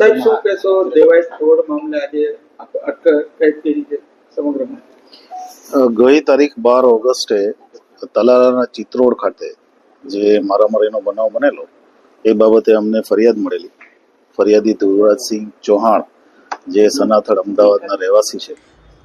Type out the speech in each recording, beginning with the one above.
સાહેબ શું કહેશો દેવાઈસ રોડ મામલે આજે અટકાયત કરી છે સમગ્રમાં? ગઈ તારીખ 12 ઓગસ્ટે તલાલાના ચિત્રોડ ખાતે જે મારામારીનો બનાવ બનેલો એ બાબતે અમને ફરિયાદ મળેલી. ફરિયાદી ધ્રુવરાજસિંહ ચૌહાણ જે સનાથળ અમદાવાદના રહેવાસી છે.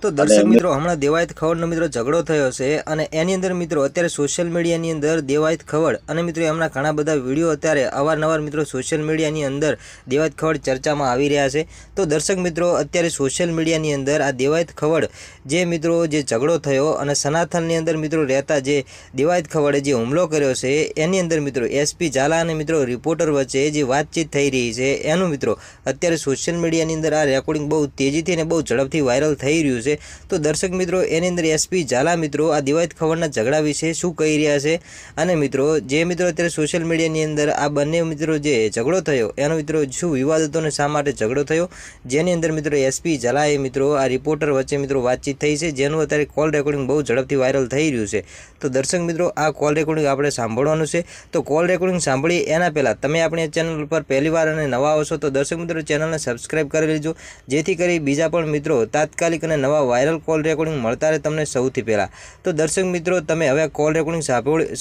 તો દર્શક મિત્રો, હમણાં દેવાયત ખવડનો મિત્રો ઝઘડો થયો છે અને એની અંદર મિત્રો અત્યારે સોશિયલ મીડિયાની અંદર દેવાયત ખવડ અને મિત્રો એમના ઘણા બધા વિડીયો અત્યારે અવારનવાર મિત્રો સોશિયલ મીડિયાની અંદર દેવાયત ખવડ ચર્ચામાં આવી રહ્યા છે. તો દર્શક મિત્રો, અત્યારે સોશિયલ મીડિયાની અંદર આ દેવાયત ખવડ જે મિત્રો જે ઝઘડો થયો અને સનાથલની અંદર મિત્રો રહેતા જે દેવાયત ખવડે જે હુમલો કર્યો છે એની અંદર મિત્રો એસપી ઝાલા અને મિત્રો રિપોર્ટર વચ્ચે જે વાતચીત થઈ રહી છે એનું મિત્રો અત્યારે સોશિયલ મીડિયાની અંદર આ રેકોર્ડિંગ બહુ તેજીથી અને બહુ ઝડપથી વાયરલ થઈ રહ્યું છે. તો દર્શક મિત્રો, એની અંદર એસપી ઝાલા મિત્રો આ દેવાયત ખવડના ઝઘડા વિશે શું કહી રહ્યા છે અને મિત્રો જે મિત્રો અત્યારે સોશિયલ મીડિયાની અંદર આ બંને મિત્રો જે ઝઘડો થયો એનો મિત્રો શું વિવાદ હતો અને શા માટે ઝઘડો થયો, જેની અંદર મિત્રો એસપી ઝાલાએ મિત્રો આ રિપોર્ટર વચ્ચે મિત્રો વાતચીત થઈ છે, જેનું અત્યારે કોલ રેકોર્ડિંગ બહુ ઝડપથી વાયરલ થઈ રહ્યું છે. તો દર્શક મિત્રો, આ કોલ રેકોર્ડિંગ આપણે સાંભળવાનું છે. તો કોલ રેકોર્ડિંગ સાંભળી એના પહેલાં તમે આપણી ચેનલ પર પહેલીવાર અને નવા આવશો તો દર્શક મિત્રો ચેનલને સબસ્ક્રાઈબ કરી લેજો, જેથી કરી બીજા પણ મિત્રો તાત્કાલિક અને નવા વાયરલ કોલ રેકોર્ડિંગ મળતા રહે તમને સૌથી પહેલાં. તો દર્શક મિત્રો, તમે હવે કોલ રેકોર્ડિંગ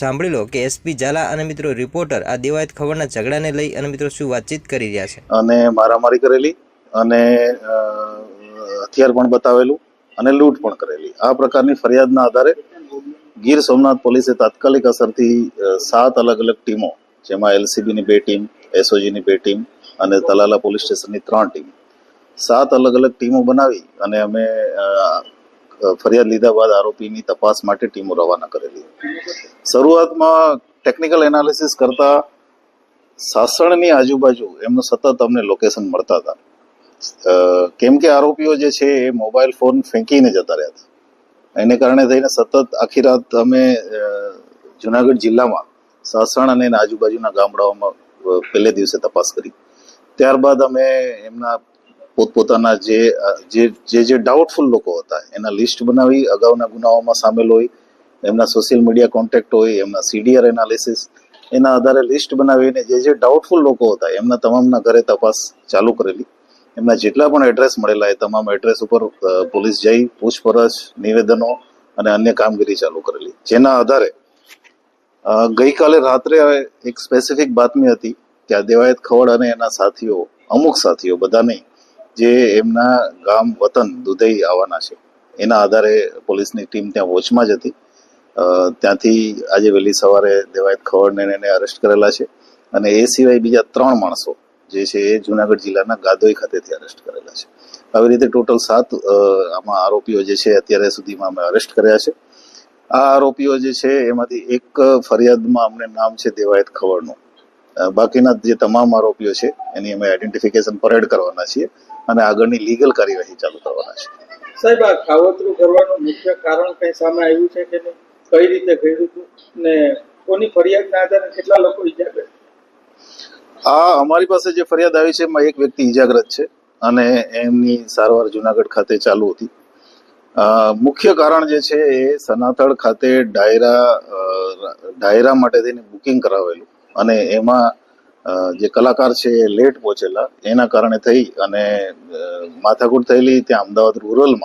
સાંભળી લો કે એસપી ઝાલા અને મિત્રો રિપોર્ટર આ દેવાયત ખવડના ઝઘડાને લઈ અને મિત્રો શું વાતચીત કરી રહ્યા છે. અને મારામારી કરેલી અને હથિયાર પણ બતાવેલું અને લૂંટ પણ કરેલી. આ પ્રકારની ફરિયાદના આધારે ગીર સોમનાથ પોલીસે તાત્કાલિક અસરથી 7 અલગ અલગ ટીમો, જેમાં એલસીબીની 2 ટીમ, એસઓજીની 2 ટીમ અને તલાલા પોલીસ સ્ટેશનની 3 ટીમ, 7 અલગ અલગ ટીમો બનાવી અને અમે ફરિયાદ લીધા બાદ આરોપીની તપાસ માટે ટીમો રવાના કરેલી. શરૂઆતમાં ટેકનિકલ એનાલિસિસ કરતા સાસણની આજુબાજુ એમનું સતત અમને લોકેશન મળતા હતા, કેમ કે આરોપીઓ જે છે એ મોબાઈલ ફોન ફેંકીને જતા રહ્યા હતા. એને કારણે થઈને સતત આખી રાત અમે જુનાગઢ જિલ્લામાં સાસણ અને એના આજુબાજુના ગામડાઓમાં પહેલે દિવસે તપાસ કરી. ત્યારબાદ અમે એમના પોતપોતાના જે ડાઉટફુલ લોકો હતા એના લિસ્ટ બનાવી, અગાઉના ગુનાઓમાં સામેલ હોય, એમના સોશિયલ મીડિયા કોન્ટેક્ટ હોય, એમના સીડીઆર એનાલિસિસ, એના આધારે લિસ્ટ બનાવીને જે ડાઉટફુલ લોકો હતા એમના તમામના ઘરે તપાસ ચાલુ કરેલી. એમના જેટલા પણ એડ્રેસ મળેલા એ તમામ એડ્રેસ ઉપર પોલીસ જઈ પૂછપરછ, નિવેદનો અને અન્ય કામગીરી ચાલુ કરેલી. જેના આધારે ગઈકાલે રાત્રે એક સ્પેસિફિક બાતમી હતી કે આ દેવાયત ખવડ અને એના સાથીઓ, અમુક સાથીઓ, બધા નહીં, જે એમના ગામ વતન દુધઈ આવવાના છે. એના આધારે પોલીસની ટીમ ત્યાં વોચમાં જ હતી. ત્યાંથી આજે વહેલી સવારે દેવાયત ખવડને એને અરેસ્ટ કરેલા છે અને એ સિવાય બીજા 3 માણસો જે છે એ જુનાગઢ જિલ્લાના ગાદોઈ ખાતેથી અરેસ્ટ કરેલા છે. આવી રીતે ટોટલ 7 આમાં આરોપીઓ જે છે અત્યારે સુધીમાં અમે અરેસ્ટ કર્યા છે. આ આરોપીઓ જે છે એમાંથી એક ફરિયાદમાં અમને નામ છે દેવાયત ખવડનું. બાકીના જે તમામ આરોપીઓ છે એની અમે આઈડેન્ટિફિકેશન પરેડ કરવાના છીએ અને આગળની લીગલ કાર્યવાહી ચાલુ કરવાના છે. સાહેબ, આ કાવતરું કરવાનું મુખ્ય કારણ કઈ સામે આવ્યું છે કે નહીં? કઈ રીતે કર્યું હતું ને કોની ફરિયાદના આધારે કેટલા લોકો ઇજાગ્રસ્ત? અમારી પાસે જે ફરિયાદ આવી છે એમાં એક વ્યક્તિ ઇજાગ્રસ્ત છે અને એમની સારવાર જુનાગઢ ખાતે ચાલુ હતી. મુખ્ય કારણ જે છે એ સનાથળ ખાતે ડાયરા માટે થઈને બુકિંગ કરાવેલું અને એમાં જે કલાકાર છે એ લેટ પહોંચેલા, એના કારણે થઈ અને માથાકૂટ થયેલી ત્યાં અમદાવાદ રૂરલમાં.